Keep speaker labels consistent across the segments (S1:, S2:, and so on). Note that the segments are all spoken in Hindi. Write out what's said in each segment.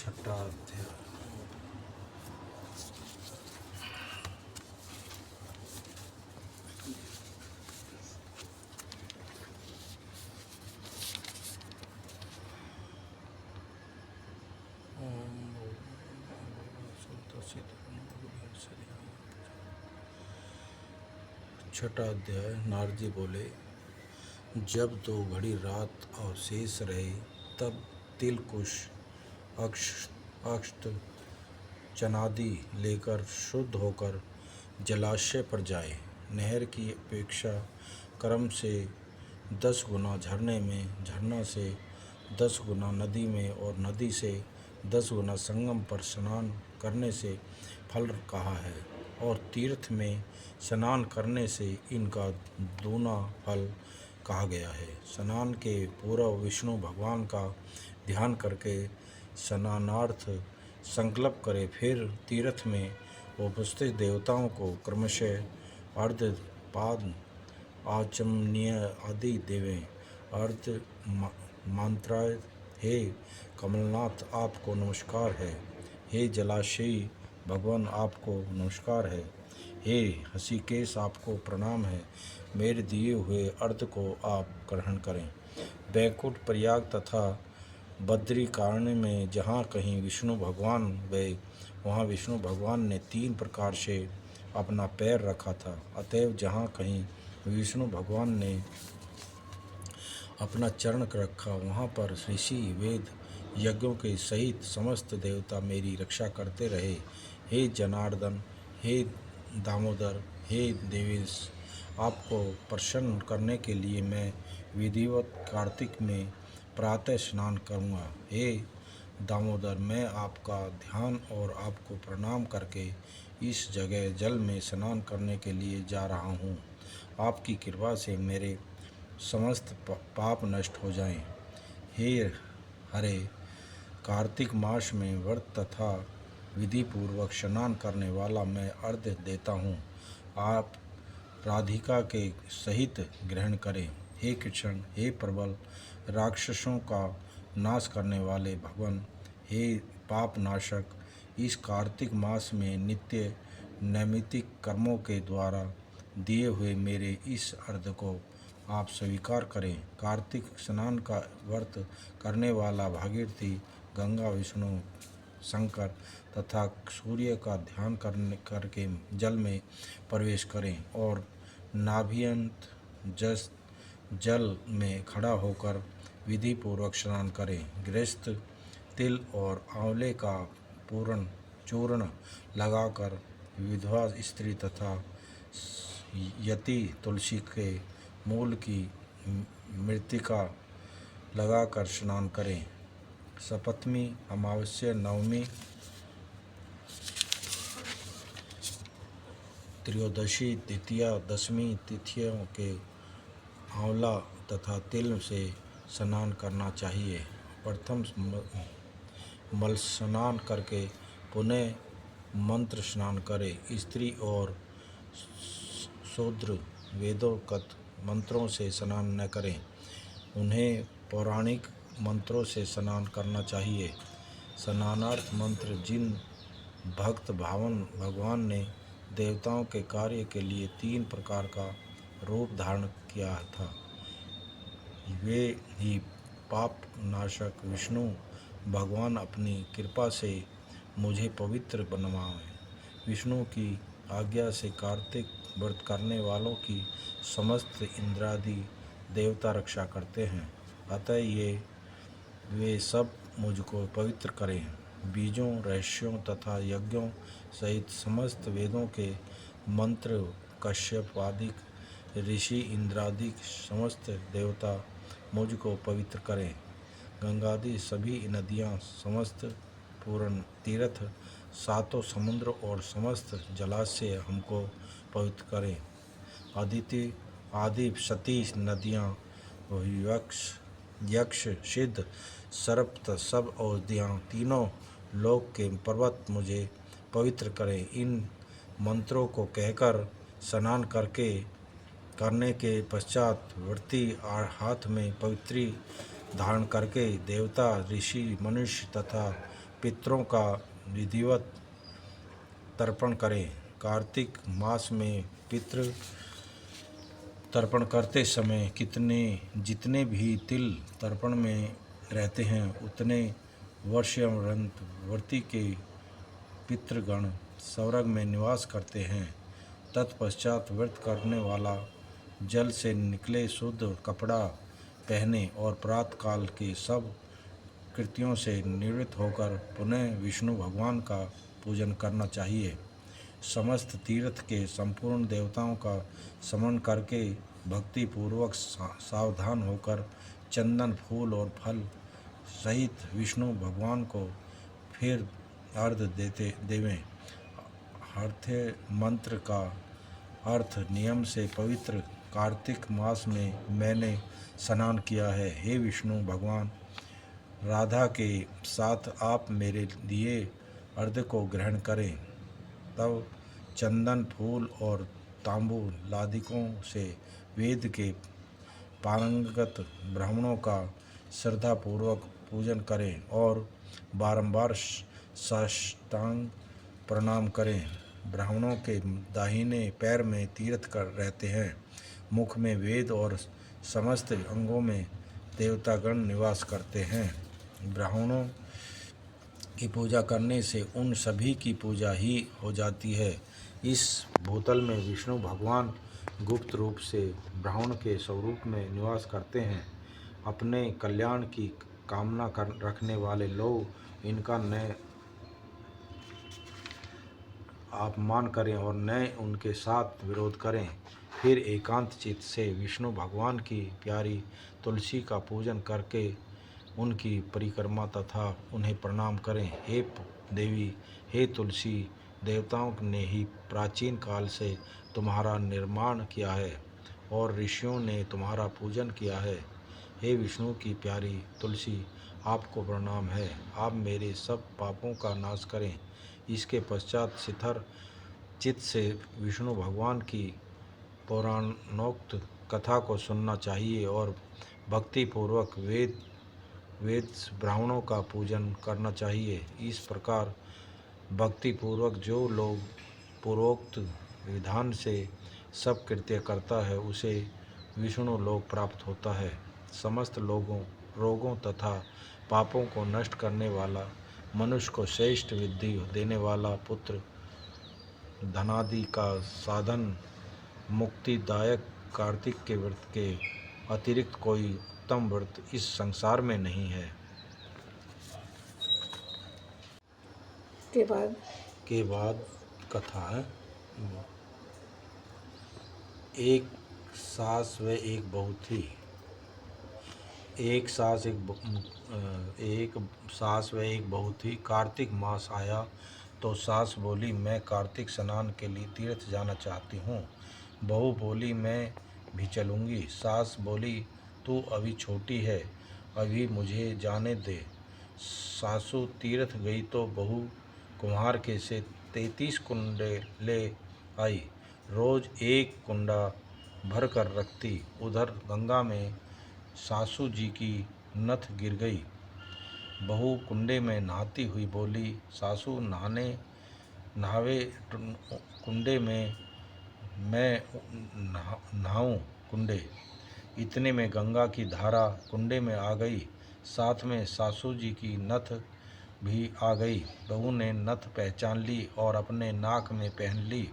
S1: छठा अध्याय। छठा अध्याय। नारजी बोले, जब 2 घड़ी रात और शेष रहे तब तिलकुश अक्षत चनादि लेकर शुद्ध होकर जलाशय पर जाए। नहर की अपेक्षा क्रम से 10 गुना झरने में, झरना से 10 गुना नदी में और नदी से 10 गुना संगम पर स्नान करने से फल कहा है, और तीर्थ में स्नान करने से इनका दूना फल कहा गया है। स्नान के पूर्व विष्णु भगवान का ध्यान करके स्नानार्थ संकल्प करे, फिर तीर्थ में उपस्थित देवताओं को क्रमशः अर्घ्य, पाद, आचमनीय आदि देवें। अर्घ्य मंत्राय, हे कमलनाथ आपको नमस्कार है, हे जलाशयी भगवान आपको नमस्कार है, हे ऋषिकेश आपको प्रणाम है, मेरे दिए हुए अर्घ्य को आप ग्रहण करें। बैकुंठ, प्रयाग तथा बद्रिकारण्य में जहाँ कहीं विष्णु भगवान गए वहाँ विष्णु भगवान ने 3 प्रकार से अपना पैर रखा था। अतएव जहाँ कहीं विष्णु भगवान ने अपना चरण रखा वहाँ पर ऋषि, वेद, यज्ञों के सहित समस्त देवता मेरी रक्षा करते रहे। हे जनार्दन, हे दामोदर, हे देवेश, आपको प्रसन्न करने के लिए मैं विधिवत कार्तिक में प्रातः स्नान करूँगा। हे दामोदर, मैं आपका ध्यान और आपको प्रणाम करके इस जगह जल में स्नान करने के लिए जा रहा हूँ। आपकी कृपा से मेरे समस्त पाप नष्ट हो जाएं। हे हरे, कार्तिक मास में व्रत तथा विधि पूर्वक स्नान करने वाला मैं अर्घ्य देता हूँ, आप राधिका के सहित ग्रहण करें। हे कृष्ण, हे प्रबल राक्षसों का नाश करने वाले भगवान, हे पाप नाशक, इस कार्तिक मास में नित्य नैमित्तिक कर्मों के द्वारा दिए हुए मेरे इस अर्घ्य को आप स्वीकार करें। कार्तिक स्नान का व्रत करने वाला भागीरथी गंगा, विष्णु, शंकर तथा सूर्य का ध्यान करके जल में प्रवेश करें और नाभियंत जल में खड़ा होकर विधि पूर्वक स्नान करें। गृहस्थ तिल और आंवले का चूर्ण लगाकर, विधवा स्त्री तथा यति तुलसी के मूल की मृत्तिका लगाकर स्नान करें। सप्तमी, अमावस्या, नवमी, त्रयोदशी, द्वितीया, दशमी तिथियों के आंवला तथा तिल से स्नान करना चाहिए। प्रथम मल स्नान करके पुनः मंत्र स्नान करें। स्त्री और शूद्र वेदोक्त मंत्रों से स्नान न करें, उन्हें पौराणिक मंत्रों से स्नान करना चाहिए। स्नानार्थ मंत्र, जिन भक्त भगवान ने देवताओं के कार्य के लिए 3 प्रकार का रूप धारण किया था, वे ही पाप नाशक विष्णु भगवान अपनी कृपा से मुझे पवित्र बनवाएं। विष्णु की आज्ञा से कार्तिक व्रत करने वालों की समस्त इंद्रादि देवता रक्षा करते हैं, अतः वे सब मुझको पवित्र करें। बीजों, रहस्यों तथा यज्ञों सहित समस्त वेदों के मंत्र, कश्यप आदि ऋषि, इंद्रादि समस्त देवता मुझको पवित्र करें। गंगादि सभी नदियाँ, समस्त पूर्ण तीर्थ, 7 समुद्र और समस्त जलाशय हमको पवित्र करें। अदिति आदि सती नदियाँ, यक्ष, सिद्ध, सर्प, सब औषधियाँ, तीनों लोक के पर्वत मुझे पवित्र करें। इन मंत्रों को कहकर स्नान करने के पश्चात व्रती हाथ में पवित्री धारण करके देवता, ऋषि, मनुष्य तथा पितरों का विधिवत तर्पण करें। कार्तिक मास में पितृ तर्पण करते समय जितने भी तिल तर्पण में रहते हैं उतने वर्षावृत्ति के पितृगण स्वर्ग में निवास करते हैं। तत्पश्चात व्रत करने वाला जल से निकले शुद्ध कपड़ा पहने और प्रातःकाल के सब कृत्यों से निवृत्त होकर पुनः विष्णु भगवान का पूजन करना चाहिए। समस्त तीर्थ के संपूर्ण देवताओं का स्मरण करके भक्ति पूर्वक सावधान होकर चंदन फूल और फल सहित विष्णु भगवान को फिर अर्घ देवें। अर्थे मंत्र का अर्थ नियम से पवित्र कार्तिक मास में मैंने स्नान किया है। हे विष्णु भगवान, राधा के साथ आप मेरे दिए अर्घ को ग्रहण करें। तब चंदन फूल और तांबूल आदिकों से वेद के पारंगत ब्राह्मणों का श्रद्धापूर्वक पूजन करें और बारंबार साष्टांग प्रणाम करें। ब्राह्मणों के दाहिने पैर में तीर्थ कर रहते हैं, मुख में वेद और समस्त अंगों में देवतागण निवास करते हैं। ब्राह्मणों की पूजा करने से उन सभी की पूजा ही हो जाती है। इस भूतल में विष्णु भगवान गुप्त रूप से ब्राह्मण के स्वरूप में निवास करते हैं। अपने कल्याण की कामना रखने वाले लोग इनका न अपमान करें और न उनके साथ विरोध करें। फिर एकांत चित्त से विष्णु भगवान की प्यारी तुलसी का पूजन करके उनकी परिक्रमा तथा उन्हें प्रणाम करें। हे देवी, हे तुलसी, देवताओं ने ही प्राचीन काल से तुम्हारा निर्माण किया है और ऋषियों ने तुम्हारा पूजन किया है। हे विष्णु की प्यारी तुलसी, आपको प्रणाम है। आप मेरे सब पापों का नाश करें। इसके पश्चात शिथिर चित्त से विष्णु भगवान की पौराणोक्त कथा को सुनना चाहिए और भक्ति पूर्वक वेद ब्राह्मणों का पूजन करना चाहिए। इस प्रकार भक्ति पूर्वक जो लोग पूर्वोक्त विधान से सब कृत्य करता है उसे विष्णु लोक प्राप्त होता है। समस्त रोगों तथा पापों को नष्ट करने वाला, मनुष्य को श्रेष्ठ विद्धि देने वाला, पुत्र धनादि का साधन, मुक्तिदायक कार्तिक के व्रत के अतिरिक्त कोई उत्तम व्रत इस संसार में नहीं है। के बाद कथा है। एक सास व एक बहू थी। एक सास व एक बहू थी। कार्तिक मास आया तो सास बोली, मैं कार्तिक स्नान के लिए तीर्थ जाना चाहती हूँ। बहू बोली, मैं भी चलूँगी। सास बोली, तू अभी छोटी है, अभी मुझे जाने दे। सासू तीर्थ गई तो बहू कुम्हार के से 33 कुंडे ले आई। रोज एक कुंडा भर कर रखती। उधर गंगा में सासू जी की नथ गिर गई। बहू कुंडे में नहाती हुई बोली, सासू नहावे कुंडे में, मैं नहाऊं कुंडे। इतने में गंगा की धारा कुंडे में आ गई, साथ में सासू जी की नथ भी आ गई। बहू ने नथ पहचान ली और अपने नाक में पहन ली।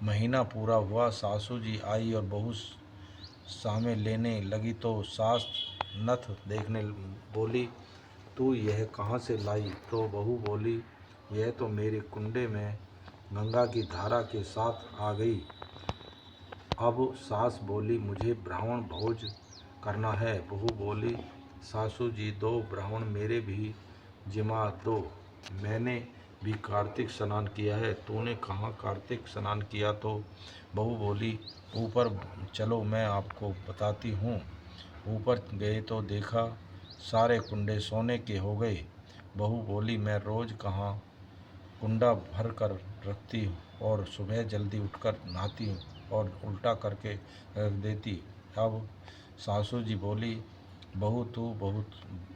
S1: महीना पूरा हुआ, सासू जी आई और बहू सामे लेने लगी तो सास नथ देखने बोली, तू यह कहाँ से लाई? तो बहू बोली, यह तो मेरे कुंडे में गंगा की धारा के साथ आ गई। अब सास बोली, मुझे ब्राह्मण भोज करना है। बहू बोली, सासू जी, 2 ब्राह्मण मेरे भी जिमा दो। मैंने भी कार्तिक स्नान किया है। तूने कहाँ कार्तिक स्नान किया? तो बहू बोली, ऊपर चलो, मैं आपको बताती हूँ। ऊपर गए तो देखा सारे कुंडे सोने के हो गए। बहू बोली, मैं रोज़ कहाँ कुंडा भर कर रखती और सुबह जल्दी उठकर नहाती और उल्टा करके रख देती। अब सासू जी बोली, बहू तू बहुत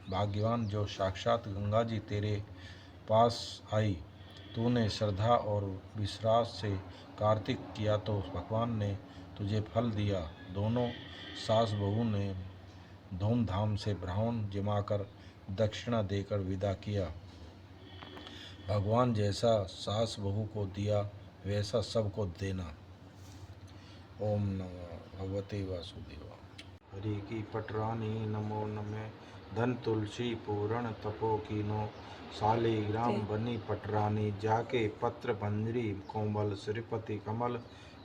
S1: भाग्यवान जो साक्षात गंगा जी तेरे पास आई। तूने श्रद्धा और विश्वास से कार्तिक किया तो भगवान ने तुझे फल दिया। दोनों सास बहू ने धूमधाम से ब्राह्मण जिमाकर दक्षिणा देकर विदा किया। भगवान जैसा सास बहू को दिया वैसा सबको देना। ओम नमः भगवते वासुदेवा। हरि की पटरानी नमो नमः। धन तुलसी पूरण तपो कीनो, शालिग्राम बनी पटरानी। जाके पत्र मंजरी कोमल, श्रीपति कमल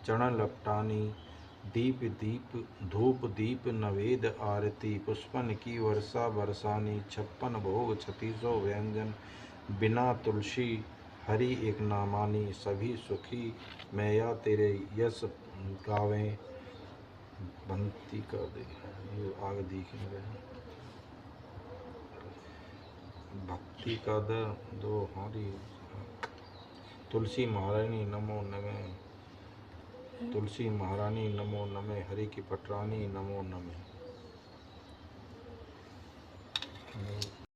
S1: चरण लपटानी। दीप दीप धूप दीप नवेद आरती, पुष्पन की वर्षा बरसानी। 56 भोग 3600 व्यंजन, बिना तुलसी हरि एक ना मानी। सभी सुखी मैया तेरे यश गावें, भक्ति कर दे। ये आगे देखेंगे। भक्ति का दो हमारी तुलसी महारानी नमो नमः। तुलसी महारानी नमो नमः। हरि की पटरानी नमो नमः।